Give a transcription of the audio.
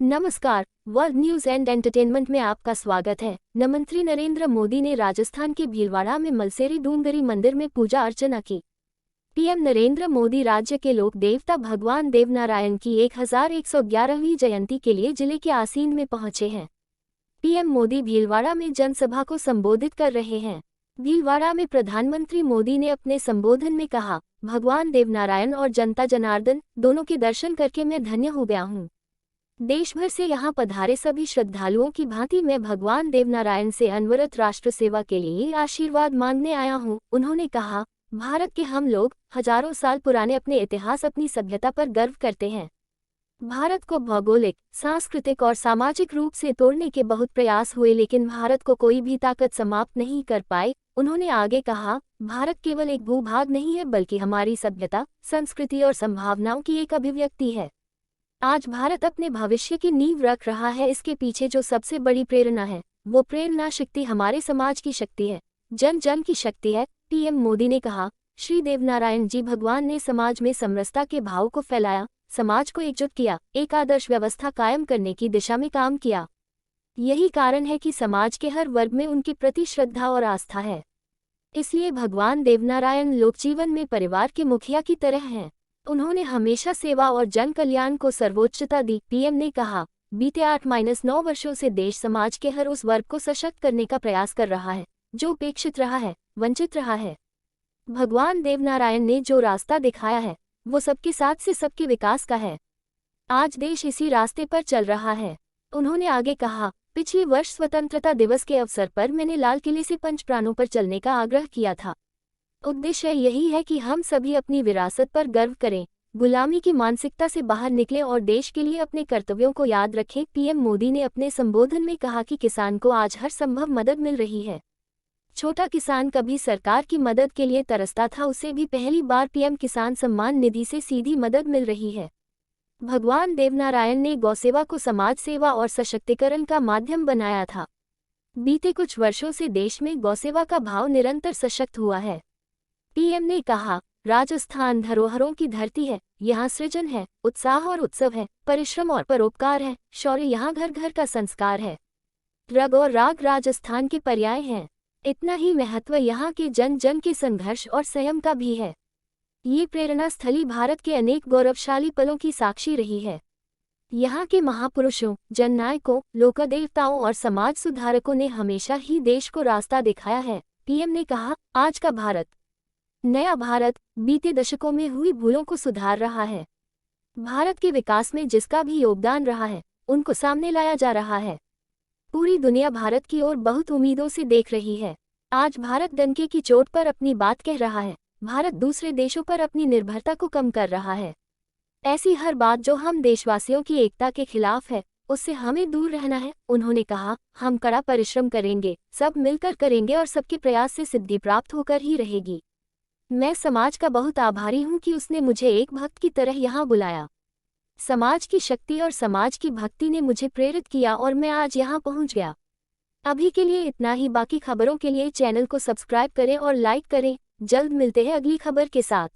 नमस्कार। World news and entertainment में आपका स्वागत है। मंत्री नरेंद्र मोदी ने राजस्थान के भीलवाड़ा में मलसेरी डूंगरी मंदिर में पूजा अर्चना की। पीएम नरेंद्र मोदी राज्य के लोक देवता भगवान देवनारायण की 1111वीं जयंती के लिए जिले के आसीन में पहुंचे हैं। पीएम मोदी भीलवाड़ा में जनसभा को संबोधित कर रहे हैं। भीलवाड़ा में प्रधानमंत्री मोदी ने अपने संबोधन में कहा, भगवान देवनारायण और जनता जनार्दन दोनों के दर्शन करके मैं धन्य हो गया हूँ। देश भर से यहाँ पधारे सभी श्रद्धालुओं की भांति मैं भगवान देवनारायण से अनवरत राष्ट्र सेवा के लिए आशीर्वाद मांगने आया हूँ। उन्होंने कहा, भारत के हम लोग हजारों साल पुराने अपने इतिहास, अपनी सभ्यता पर गर्व करते हैं। भारत को भौगोलिक, सांस्कृतिक और सामाजिक रूप से तोड़ने के बहुत प्रयास हुए, लेकिन भारत को कोई भी ताकत समाप्त नहीं कर पाई। उन्होंने आगे कहा, भारत केवल एक भूभाग नहीं है बल्कि हमारी सभ्यता, संस्कृति और संभावनाओं की एक अभिव्यक्ति है। आज भारत अपने भविष्य की नींव रख रहा है। इसके पीछे जो सबसे बड़ी प्रेरणा है वो प्रेरणा शक्ति हमारे समाज की शक्ति है, जन जन की शक्ति है। पीएम मोदी ने कहा, श्री देवनारायण जी भगवान ने समाज में समरसता के भाव को फैलाया, समाज को एकजुट किया, एक आदर्श व्यवस्था कायम करने की दिशा में काम किया। यही कारण है कि समाज के हर वर्ग में उनके प्रति श्रद्धा और आस्था है। इसलिए भगवान देवनारायण लोकजीवन में परिवार के मुखिया की तरह हैं। उन्होंने हमेशा सेवा और जन कल्याण को सर्वोच्चता दी। पीएम ने कहा, बीते 8-9 वर्षों से देश समाज के हर उस वर्ग को सशक्त करने का प्रयास कर रहा है जो उपेक्षित रहा है, वंचित रहा है। भगवान देवनारायण ने जो रास्ता दिखाया है वो सबके साथ से सबके विकास का है। आज देश इसी रास्ते पर चल रहा है। उन्होंने आगे कहा, पिछले वर्ष स्वतंत्रता दिवस के अवसर पर मैंने लाल किले से पंच प्राणों पर चलने का आग्रह किया था। उद्देश्य यही है कि हम सभी अपनी विरासत पर गर्व करें, गुलामी की मानसिकता से बाहर निकलें और देश के लिए अपने कर्तव्यों को याद रखें। पीएम मोदी ने अपने संबोधन में कहा कि किसान को आज हर संभव मदद मिल रही है। छोटा किसान कभी सरकार की मदद के लिए तरसता था, उसे भी पहली बार पीएम किसान सम्मान निधि से सीधी मदद मिल रही है। भगवान देवनारायण ने गौसेवा को समाज सेवा और सशक्तिकरण का माध्यम बनाया था। बीते कुछ वर्षों से देश में गौसेवा का भाव निरंतर सशक्त हुआ है। पीएम ने कहा, राजस्थान धरोहरों की धरती है, यहाँ सृजन है, उत्साह और उत्सव है, परिश्रम और परोपकार है, शौर्य यहाँ घर घर का संस्कार है। रग और राग राजस्थान के पर्याय हैं। इतना ही महत्व यहाँ के जन जन के संघर्ष और संयम का भी है। ये प्रेरणा स्थली भारत के अनेक गौरवशाली पलों की साक्षी रही है। यहाँ के महापुरुषों, जननायकों, लोकदेवताओं और समाज सुधारकों ने हमेशा ही देश को रास्ता दिखाया है। पीएम ने कहा, आज का भारत, नया भारत बीते दशकों में हुई भूलों को सुधार रहा है। भारत के विकास में जिसका भी योगदान रहा है उनको सामने लाया जा रहा है। पूरी दुनिया भारत की ओर बहुत उम्मीदों से देख रही है। आज भारत डंके की चोट पर अपनी बात कह रहा है। भारत दूसरे देशों पर अपनी निर्भरता को कम कर रहा है। ऐसी हर बात जो हम देशवासियों की एकता के खिलाफ है, उससे हमें दूर रहना है। उन्होंने कहा, हम कड़ा परिश्रम करेंगे, सब मिलकर करेंगे और सबके प्रयास से सिद्धि प्राप्त होकर ही रहेगी। मैं समाज का बहुत आभारी हूँ कि उसने मुझे एक भक्त की तरह यहाँ बुलाया। समाज की शक्ति और समाज की भक्ति ने मुझे प्रेरित किया और मैं आज यहाँ पहुँच गया। अभी के लिए इतना ही। बाकी खबरों के लिए चैनल को सब्सक्राइब करें और लाइक करें। जल्द मिलते हैं अगली खबर के साथ।